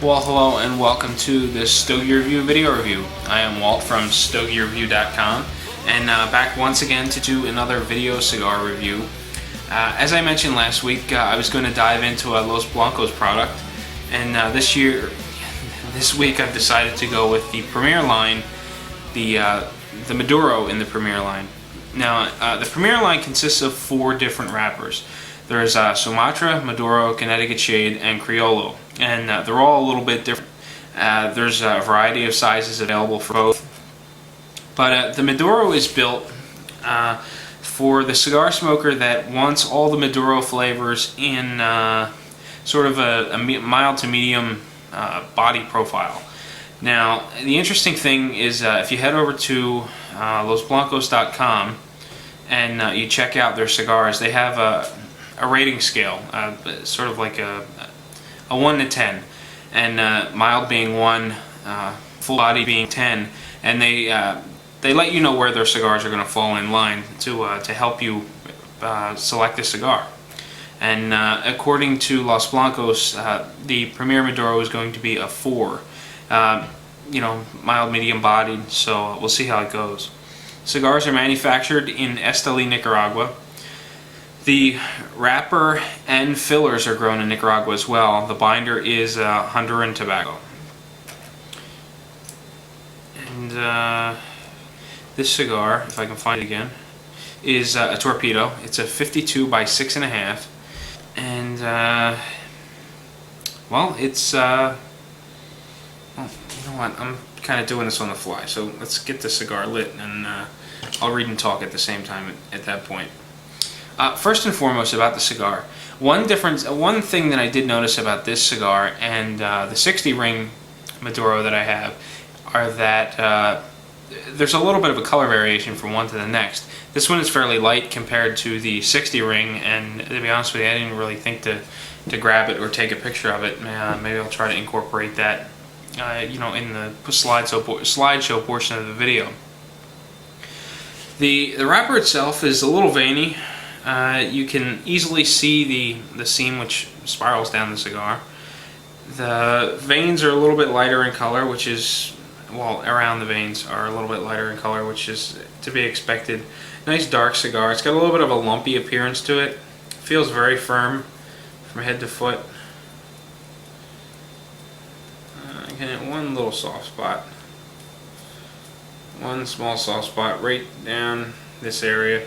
Well, hello and welcome to this Stogie Review video review. I am Walt from StogieReview.com and back once again to do another video cigar review. As I mentioned last week, I was going to dive into a Los Blancos product, and this week I've decided to go with the Premier line, the Maduro in the Premier line. Now, the Premier line consists of 4 different wrappers. There's Sumatra, Maduro, Connecticut Shade, and Criollo, and they're all a little bit different. There's a variety of sizes available for both. But the Maduro is built for the cigar smoker that wants all the Maduro flavors in sort of a mild to medium body profile. Now, the interesting thing is if you head over to losblancos.com and you check out their cigars, they have a rating scale, sort of like a 1 to 10, and mild being 1, full body being 10, and they let you know where their cigars are going to fall in line to help you select a cigar. And according to Los Blancos, the Premier Maduro is going to be a 4, mild medium bodied, so we'll see how it goes. Cigars are manufactured in Esteli, Nicaragua. The wrapper and fillers are grown in Nicaragua as well. The binder is Honduran tobacco. And this cigar, if I can find it again, is a Torpedo. It's a 52 by 6.5, and well, it's well, you know what? I'm kind of doing this on the fly, so let's get the cigar lit, and I'll read and talk at the same time at that point. First and foremost about the cigar, one thing that I did notice about this cigar and the 60 ring Maduro that I have are that there's a little bit of a color variation from one to the next. This one is fairly light compared to the 60 ring, and to be honest with you, I didn't really think to grab it or take a picture of it. Maybe I'll try to incorporate that in the slideshow portion of the video. The wrapper itself is a little veiny. You can easily see the seam which spirals down the cigar. The veins are a little bit lighter in color, which is, well, around the veins are a little bit lighter in color, which is to be expected. Nice dark cigar. It's got a little bit of a lumpy appearance to it. Feels very firm from head to foot. Again, one little soft spot. One small soft spot right down this area,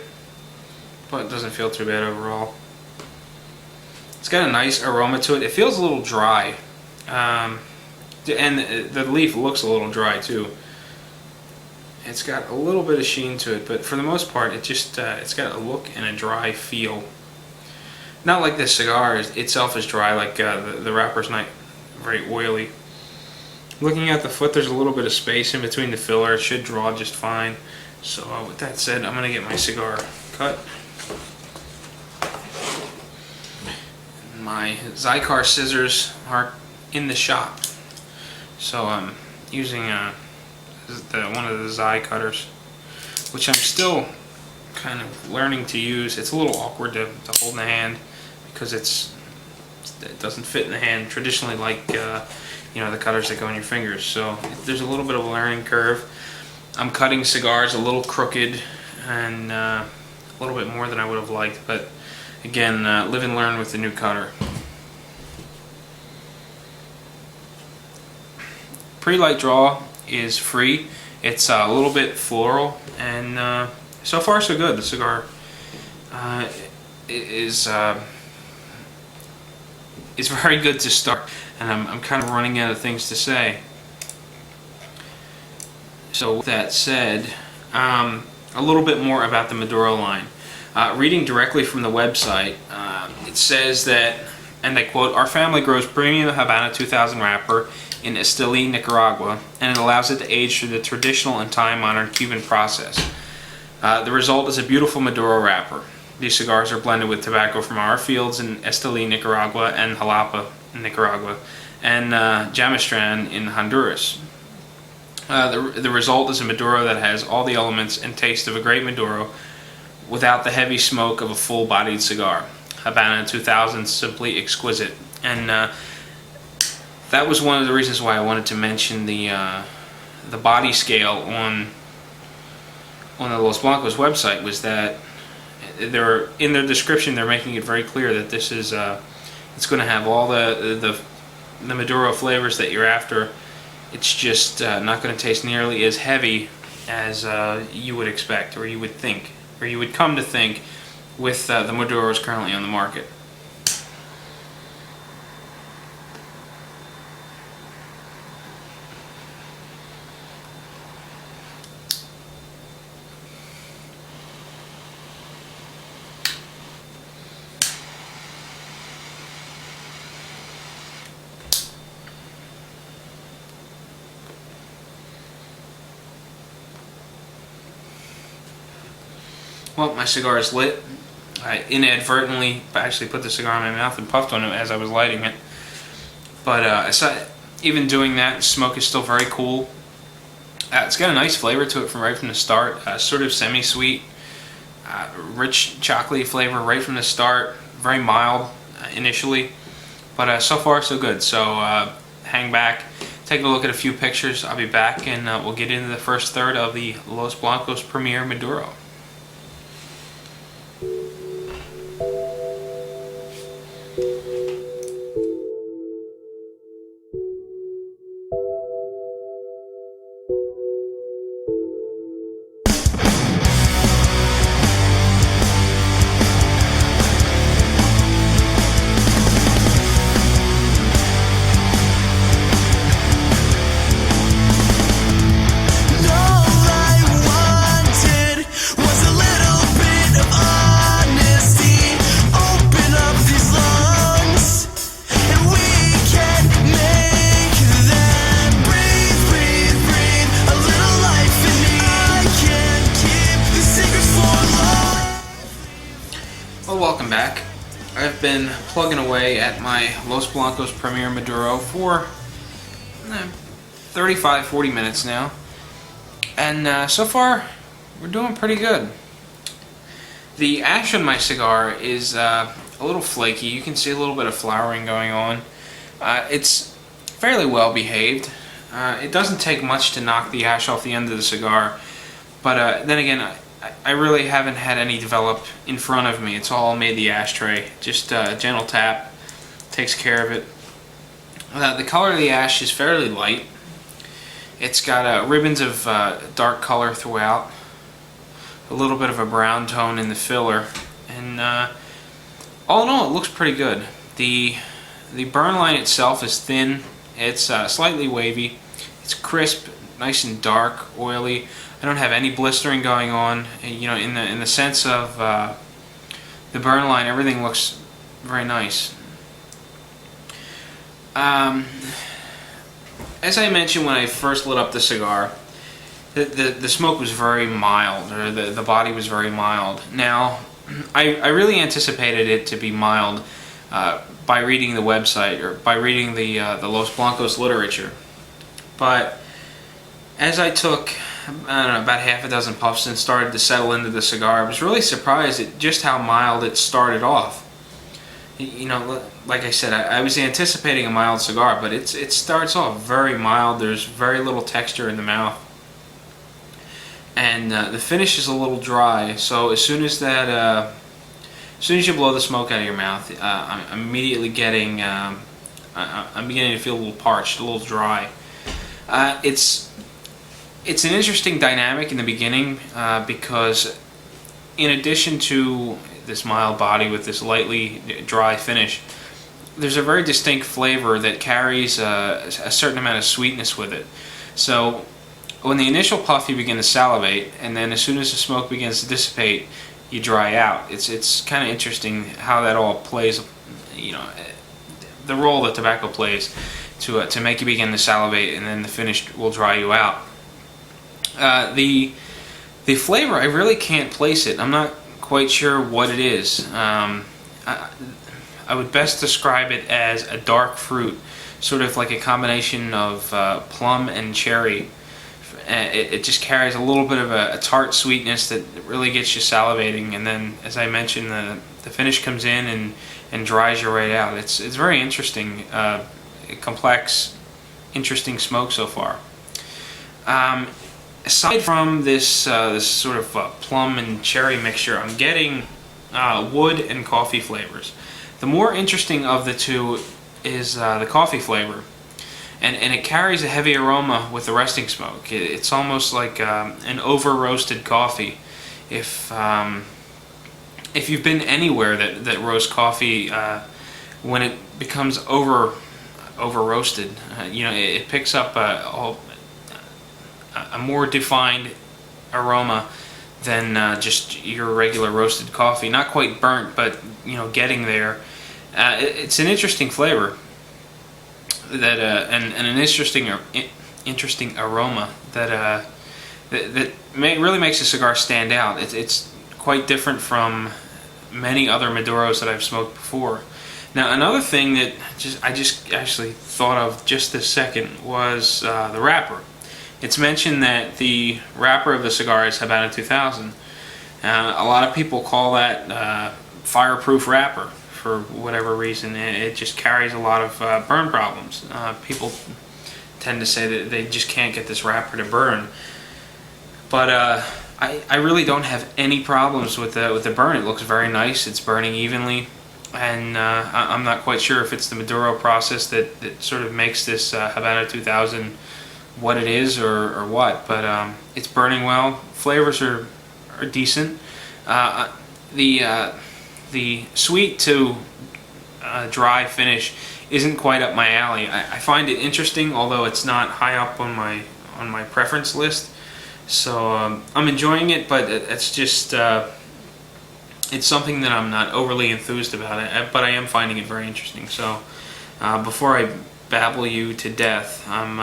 but it doesn't feel too bad overall. It's got a nice aroma to it. It feels a little dry, and the leaf looks a little dry too. It's got a little bit of sheen to it, but for the most part, it's got a look and a dry feel. Not like this cigar itself is dry, like the wrapper's not very oily. Looking at the foot, there's a little bit of space in between the filler. It should draw just fine. So with that said, I'm going to get my cigar cut. My Zycar scissors are in the shop, so I'm using one of the Zy cutters, which I'm still kind of learning to use. It's a little awkward to hold in the hand because it doesn't fit in the hand traditionally like the cutters that go in your fingers. So there's a little bit of a learning curve. I'm cutting cigars a little crooked and a little bit more than I would have liked, but again, live and learn with the new cutter. Pre-light draw is free. It's a little bit floral, and so far so good. The cigar is very good to start, and I'm kind of running out of things to say. So with that said, a little bit more about the Maduro line. Reading directly from the website, it says that, and I quote, "Our family grows premium Habana 2000 wrapper in Esteli, Nicaragua, and it allows it to age through the traditional and time-honored Cuban process. The result is a beautiful Maduro wrapper. These cigars are blended with tobacco from our fields in Esteli, Nicaragua, and Jalapa, Nicaragua, and Jamastran in Honduras. The result is a Maduro that has all the elements and taste of a great Maduro without the heavy smoke of a full-bodied cigar. Habana 2000 simply exquisite." And that was one of the reasons why I wanted to mention the body scale on the Los Blancos website, was that they're in their description they're making it very clear that this is it's going to have all the Maduro flavors that you're after. It's just not going to taste nearly as heavy as you would expect, or you would think, or you would come to think with the Maduros currently on the market. Well, my cigar is lit. I inadvertently actually put the cigar in my mouth and puffed on it as I was lighting it. But even doing that, the smoke is still very cool. It's got a nice flavor to it from right from the start. Sort of semi-sweet, rich chocolatey flavor right from the start. Very mild initially, but so far so good. So hang back, take a look at a few pictures. I'll be back, and we'll get into the first third of the Los Blancos Premier Maduro. Well, welcome back. I've been plugging away at my Los Blancos Premier Maduro for 35-40 minutes now, and so far we're doing pretty good. The ash on my cigar is a little flaky. You can see a little bit of flowering going on. It's fairly well behaved. It doesn't take much to knock the ash off the end of the cigar, but then again, I really haven't had any develop in front of me. It's all made the ashtray. Just a gentle tap takes care of it. The color of the ash is fairly light. It's got ribbons of dark color throughout, a little bit of a brown tone in the filler, and all in all, it looks pretty good. The burn line itself is thin. It's slightly wavy. It's crisp, nice and dark, oily. I don't have any blistering going on. You know, in the sense of the burn line, everything looks very nice. As I mentioned when I first lit up the cigar, the smoke was very mild, or the body was very mild. Now, I really anticipated it to be mild by reading the website, or by reading the Los Blancos literature, but as I took, I don't know, about half a dozen puffs and started to settle into the cigar, I was really surprised at just how mild it started off. You know, like I said, I was anticipating a mild cigar, but it starts off very mild. There's very little texture in the mouth, and the finish is a little dry. So as soon as you blow the smoke out of your mouth, I'm immediately getting, I'm beginning to feel a little parched, a little dry. It's an interesting dynamic in the beginning because in addition to this mild body with this lightly dry finish, there's a very distinct flavor that carries a certain amount of sweetness with it. So when the initial puff you begin to salivate, and then as soon as the smoke begins to dissipate, you dry out. It's kind of interesting how that all plays, you know, the role that tobacco plays to make you begin to salivate, and then the finish will dry you out. The flavor, I really can't place it. I'm not quite sure what it is. I would best describe it as a dark fruit, sort of like a combination of plum and cherry. It just carries a little bit of a tart sweetness that really gets you salivating, and then, as I mentioned, the finish comes in and dries you right out. It's very interesting. complex, interesting smoke so far. Aside from this this sort of plum and cherry mixture, I'm getting wood and coffee flavors. The more interesting of the two is the coffee flavor, and it carries a heavy aroma with the resting smoke. It's almost like an over roasted coffee. If you've been anywhere that roasts coffee, when it becomes over roasted, you know, it picks up a more defined aroma than just your regular roasted coffee. Not quite burnt, but you know, getting there. It's an interesting flavor that and an interesting aroma that really makes the cigar stand out. It's quite different from many other Maduros that I've smoked before. Now, another thing that I just actually thought of just this second was the wrapper. It's mentioned that the wrapper of the cigar is Habano 2000. A lot of people call that fireproof wrapper for whatever reason. It just carries a lot of burn problems. People tend to say that they just can't get this wrapper to burn. But I really don't have any problems with the burn. It looks very nice. It's burning evenly. And I'm not quite sure if it's the Maduro process that sort of makes this Habano 2000 what it is or what, but it's burning well. Flavors are decent. The sweet to dry finish isn't quite up my alley. I find it interesting, although it's not high up on my preference list. So I'm enjoying it, but it's just it's something that I'm not overly enthused about. But I am finding it very interesting. So before I babble you to death, I'm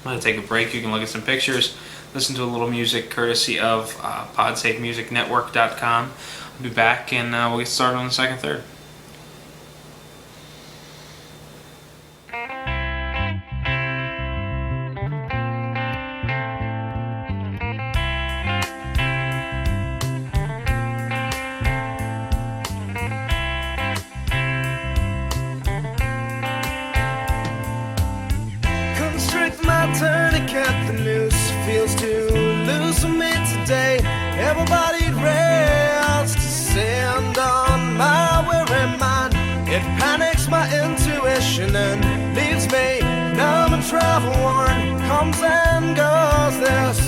going to take a break. You can look at some pictures, listen to a little music courtesy of PodSafeMusicNetwork.com. I'll be back and we'll get started on the second third. Tourniquet, the noose feels too loose for me today. Everybody rails to send on my weary mind. It panics my intuition and leaves me numb and travel worn. Comes and goes this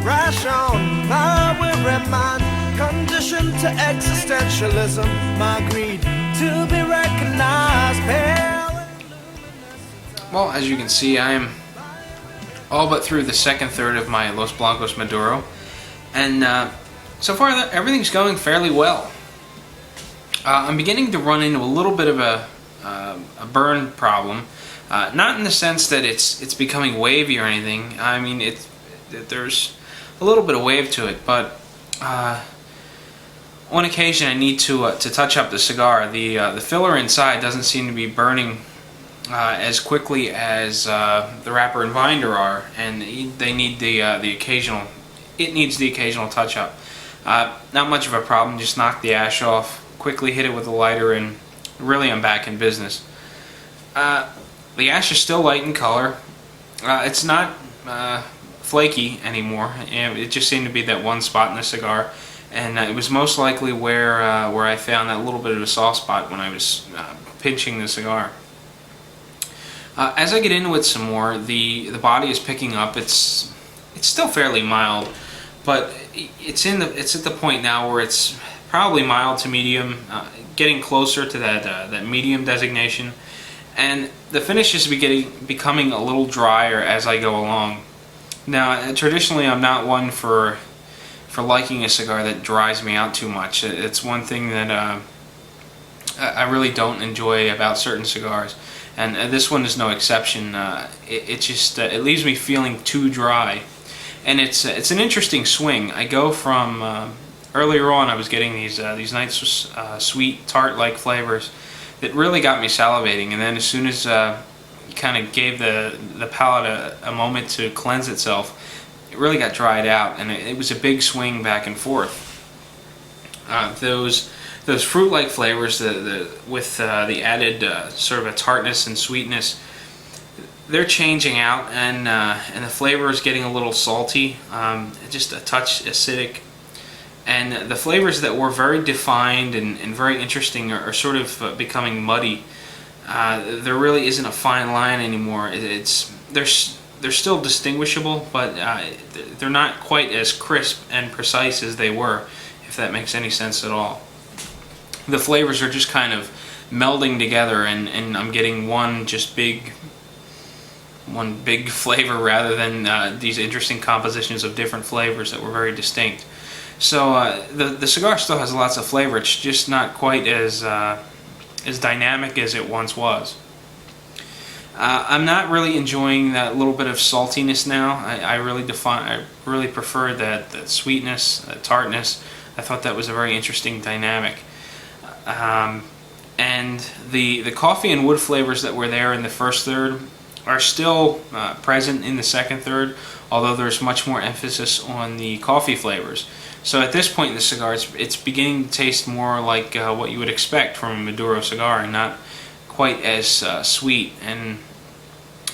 rash on my weary mind. Conditioned to existentialism, my greed to be recognized. Well, as you can see, I am all but through the second third of my Los Blancos Maduro, and so far everything's going fairly well. I'm beginning to run into a little bit of a burn problem, not in the sense that it's becoming wavy or anything. I mean, there's a little bit of wave to it, but on occasion I need to touch up the cigar. The filler inside doesn't seem to be burning as quickly as the wrapper and binder are, and they need the occasional. It needs the occasional touch up. Not much of a problem. Just knock the ash off, quickly hit it with a lighter, and really I'm back in business. The ash is still light in color. It's not flaky anymore. It just seemed to be that one spot in the cigar, and it was most likely where I found that little bit of a soft spot when I was pinching the cigar. As I get into it some more, the body is picking up. It's still fairly mild, but it's at the point now where it's probably mild to medium, getting closer to that medium designation, and the finish is becoming a little drier as I go along. Now, traditionally, I'm not one for liking a cigar that dries me out too much. It's one thing that I really don't enjoy about certain cigars. And this one is no exception. It just it leaves me feeling too dry, and it's an interesting swing. I go from earlier on I was getting these nice sweet tart-like flavors that really got me salivating, and then as soon as kind of gave the palate a moment to cleanse itself, it really got dried out, and it was a big swing back and forth. Those fruit-like flavors, with the added sort of a tartness and sweetness, they're changing out, and the flavor is getting a little salty, just a touch acidic. And the flavors that were very defined and very interesting are sort of becoming muddy. There really isn't a fine line anymore. They're still distinguishable, but they're not quite as crisp and precise as they were, if that makes any sense at all. The flavors are just kind of melding together, and I'm getting one big flavor rather than these interesting compositions of different flavors that were very distinct. So the cigar still has lots of flavor. It's just not quite as dynamic as it once was. I'm not really enjoying that little bit of saltiness now. I really prefer that sweetness, that tartness. I thought that was a very interesting dynamic. And the coffee and wood flavors that were there in the first third are still present in the second third, although there's much more emphasis on the coffee flavors. So at this point in the cigar, it's beginning to taste more like what you would expect from a Maduro cigar, and not quite as sweet. And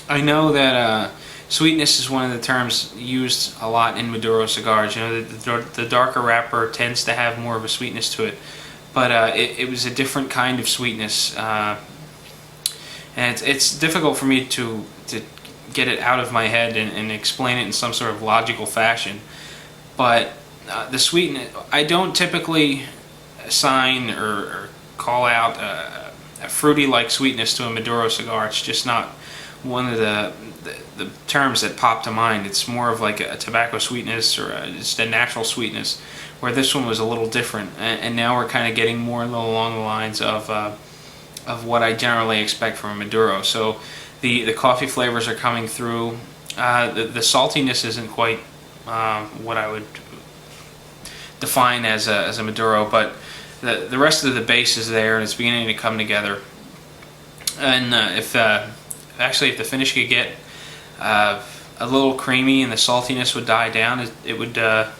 I know that sweetness is one of the terms used a lot in Maduro cigars. You know, the darker wrapper tends to have more of a sweetness to it, but it was a different kind of sweetness, and it's difficult for me to get it out of my head and explain it in some sort of logical fashion. But the sweetness, I don't typically assign or call out a fruity-like sweetness to a Maduro cigar. It's just not one of the terms that pop to mind. It's more of like a tobacco sweetness, or just a natural sweetness, where this one was a little different. And now we're kind of getting more along the lines of what I generally expect from a Maduro. So the coffee flavors are coming through. The saltiness isn't quite what I would define as a Maduro, but the rest of the base is there, and it's beginning to come together. And if the finish could get a little creamy and the saltiness would die down, the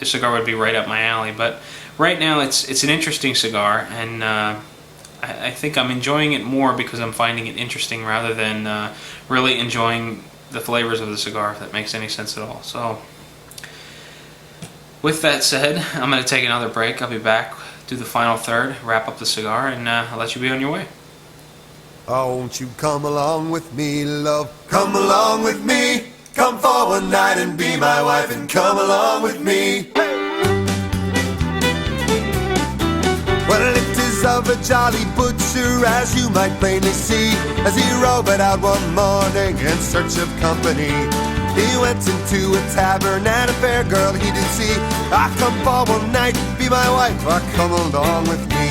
cigar would be right up my alley. But right now it's an interesting cigar, and I think I'm enjoying it more because I'm finding it interesting rather than really enjoying the flavors of the cigar, if that makes any sense at all. So with that said, I'm going to take another break. I'll be back, do the final third, wrap up the cigar, and I'll let you be on your way. Oh, won't you come along with me, love? Come along with me. Come for one night and be my wife, and come along with me. Well, it is of a jolly butcher, as you might plainly see, as he roved out one morning in search of company. He went into a tavern, and a fair girl he did see. I come for one night, be my wife, or come along with me.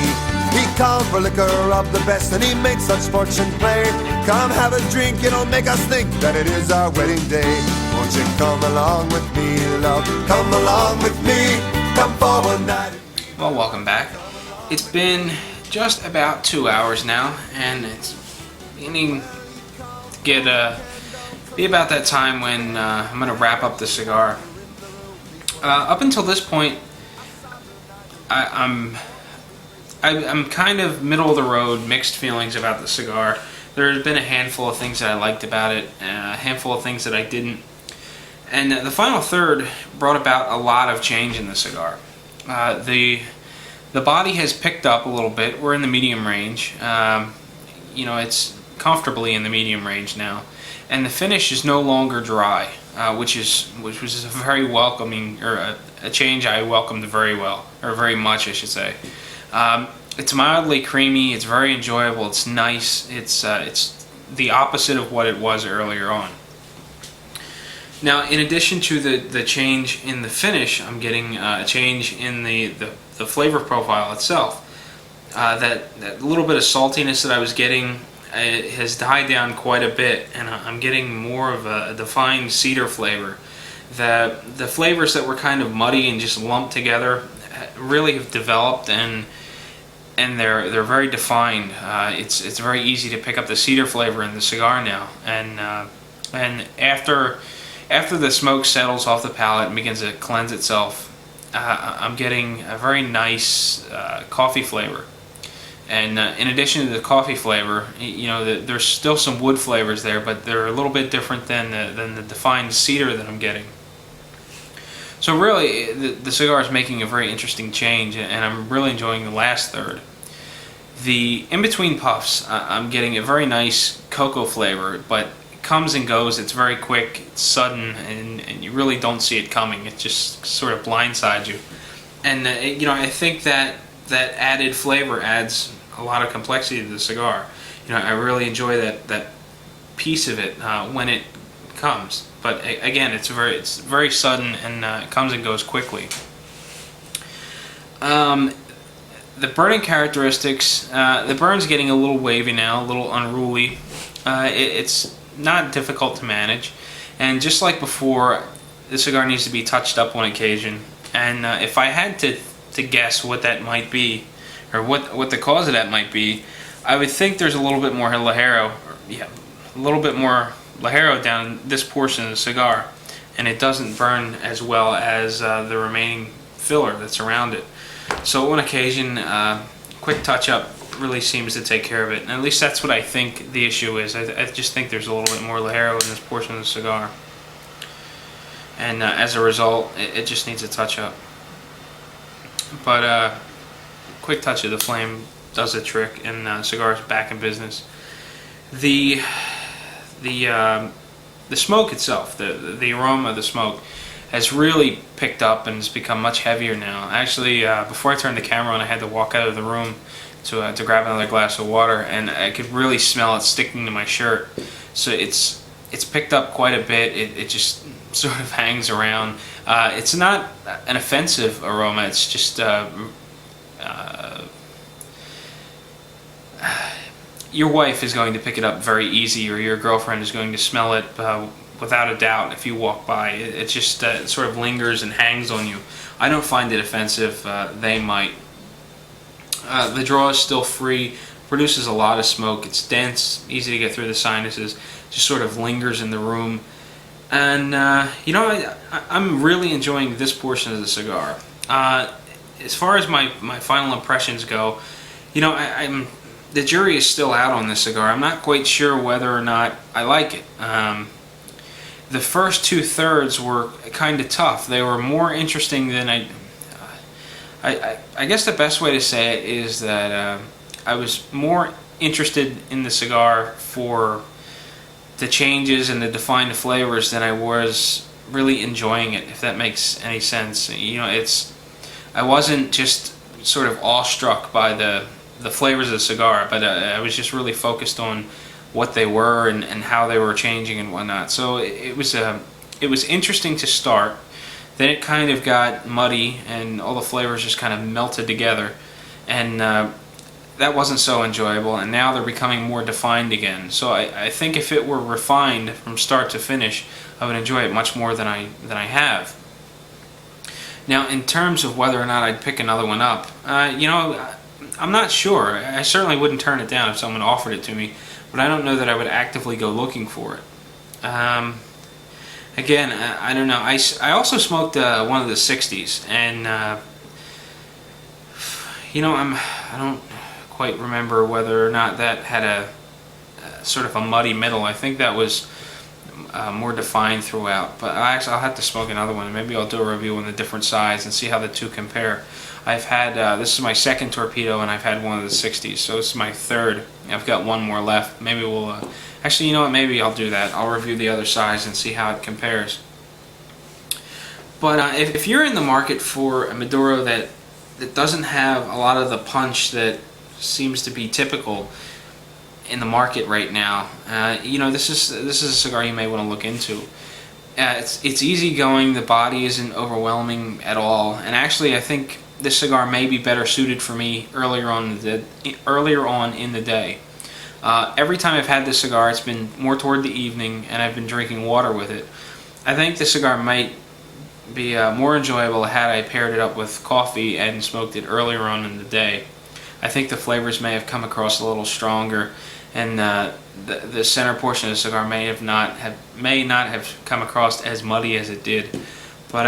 He called for liquor of the best, and he made such fortune plain. Come have a drink, it'll make us think that it is our wedding day. Won't you come along with me, love? Come along with me, come for one night. Well, welcome back. It's been just about 2 hours now, and it's beginning to get be about that time when I'm going to wrap up the cigar. Up until this point, I'm kind of middle of the road, mixed feelings about the cigar. There's been a handful of things that I liked about it, a handful of things that I didn't. And the final third brought about a lot of change in the cigar. The body has picked up a little bit. We're in the medium range. You know, it's comfortably in the medium range now. And the finish is no longer dry, which was a very welcoming, or a change I welcomed very well, or very much, I should say. It's mildly creamy. It's very enjoyable. It's nice. It's the opposite of what it was earlier on. Now, in addition to the change in the finish, I'm getting a change in the flavor profile itself. That little bit of saltiness that I was getting, it has died down quite a bit, and I'm getting more of a defined cedar flavor. The flavors that were kind of muddy and just lumped together really have developed, and they're very defined. It's very easy to pick up the cedar flavor in the cigar now, and after the smoke settles off the palate and begins to cleanse itself, I'm getting a very nice coffee flavor. And in addition to the coffee flavor, there's still some wood flavors there, but they're a little bit different than the defined cedar that I'm getting. So really, the cigar is making a very interesting change, and I'm really enjoying the last third. The in-between puffs, I'm getting a very nice cocoa flavor, but it comes and goes. It's very quick, it's sudden, and you really don't see it coming. It just sort of blindsides you. And I think that added flavor adds a lot of complexity to the cigar. I really enjoy that piece of it when it comes. But again, it's very sudden, and it comes and goes quickly. The burning characteristics, the burn's getting a little wavy now, a little unruly. It's not difficult to manage, and just like before, the cigar needs to be touched up on occasion. And if I had to guess what that might be, or what the cause of that might be, I would think there's a little bit more Ligero, a little bit more Ligero down this portion of the cigar, and it doesn't burn as well as the remaining filler that's around it. So on occasion, quick touch-up really seems to take care of it, and at least that's what I think the issue is. I just think there's a little bit more Ligero in this portion of the cigar, and as a result, it just needs a touch-up. But quick touch of the flame does the trick, and cigar's back in business. The smoke itself, the aroma of the smoke, has really picked up and has become much heavier now. Actually, before I turned the camera on, I had to walk out of the room to grab another glass of water, and I could really smell it sticking to my shirt. So it's picked up quite a bit. It just sort of hangs around. It's not an offensive aroma. It's just your wife is going to pick it up very easy, or your girlfriend is going to smell it without a doubt if you walk by. It just sort of lingers and hangs on you. I don't find it offensive. They might. The draw is still free, produces a lot of smoke. It's dense, easy to get through the sinuses, just sort of lingers in the room. And I'm really enjoying this portion of the cigar. As far as my final impressions go, the jury is still out on this cigar. I'm not quite sure whether or not I like it. The first 2/3 were kind of tough. They were more interesting than I guess the best way to say it is that I was more interested in the cigar for the changes and the defined flavors than I was really enjoying it, if that makes any sense. I wasn't just sort of awestruck by the flavors of the cigar, but I was just really focused on what they were and how they were changing and whatnot. So it was interesting to start. Then it kind of got muddy, and all the flavors just kind of melted together, and that wasn't so enjoyable. And now they're becoming more defined again. So I think if it were refined from start to finish, I would enjoy it much more than I have. Now, in terms of whether or not I'd pick another one up, I'm not sure. I certainly wouldn't turn it down if someone offered it to me, but I don't know that I would actively go looking for it. Again, I don't know. I also smoked one of the 60s, and I don't quite remember whether or not that had a sort of a muddy middle. I think that was more defined throughout, but I'll have to smoke another one, and maybe I'll do a review on the different size and see how the two compare. I've had this is my second torpedo, and I've had one of the 60s, so this is my third. I've got one more left. Maybe we'll actually, you know what, maybe I'll do that. I'll review the other size and see how it compares. But if you're in the market for a Maduro that doesn't have a lot of the punch that seems to be typical in the market right now, this is a cigar you may want to look into. It's easygoing. The body isn't overwhelming at all, and actually, I think this cigar may be better suited for me earlier on in the day. Every time I've had this cigar, it's been more toward the evening, and I've been drinking water with it. I think this cigar might be more enjoyable had I paired it up with coffee and smoked it earlier on in the day. I think the flavors may have come across a little stronger, and the center portion of the cigar may not have come across as muddy as it did. But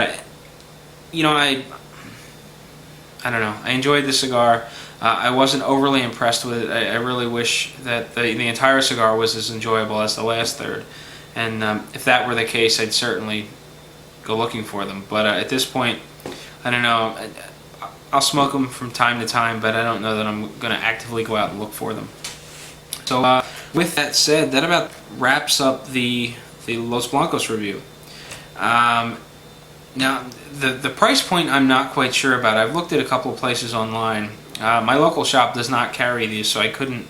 I don't know. I enjoyed the cigar. I wasn't overly impressed with it. I really wish that the entire cigar was as enjoyable as the last third. And if that were the case, I'd certainly go looking for them. But at this point, I don't know. I'll smoke them from time to time, but I don't know that I'm going to actively go out and look for them. So with that said, that about wraps up the Los Blancos review. Now, the price point I'm not quite sure about. I've looked at a couple of places online. My local shop does not carry these, so I couldn't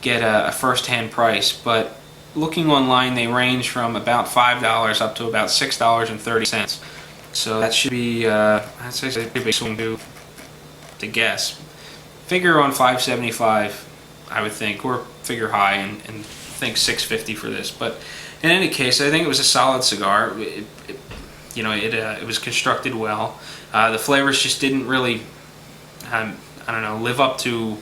get a first-hand price. But looking online, they range from about $5 up to about $6.30. So that should be, I'd say, a pretty big swing to guess. Figure on $5.75, I would think, or figure high and think $6.50 for this. But in any case, I think it was a solid cigar. It was constructed well. The flavors just didn't really, I don't know, live up to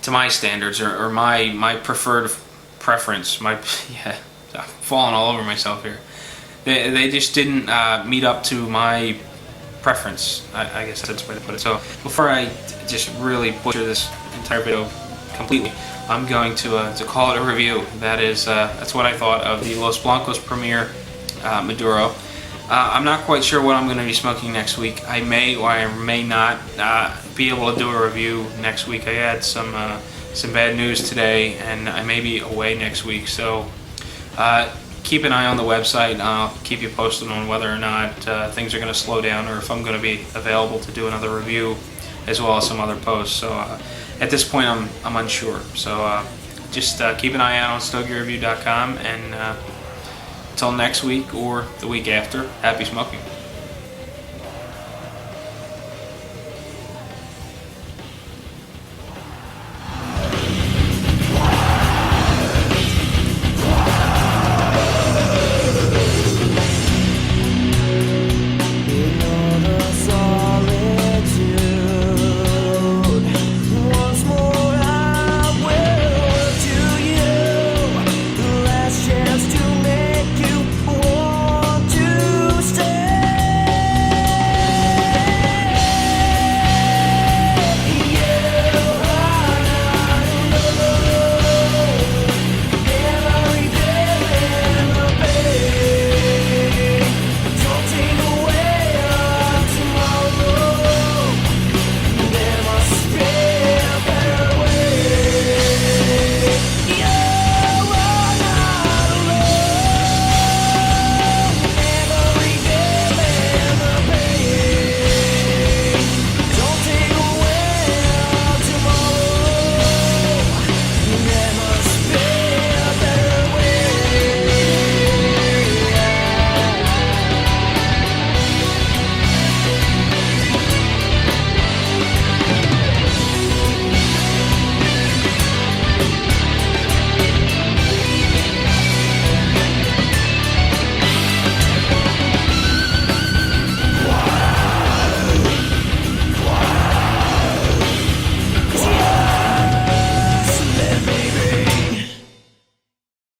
my standards or my preferred preference. I'm falling all over myself here. They just didn't meet up to my preference. I guess that's the way to put it. So before I just really butcher this entire video completely, I'm going to call it a review. That's what I thought of the Los Blancos Premier Maduro. I'm not quite sure what I'm going to be smoking next week. I may or I may not be able to do a review next week. I had some bad news today, and I may be away next week. So keep an eye on the website, and I'll keep you posted on whether or not things are going to slow down or if I'm going to be available to do another review as well as some other posts. So at this point, I'm unsure. So just keep an eye out on StogieReview.com, and until next week or the week after, happy smoking.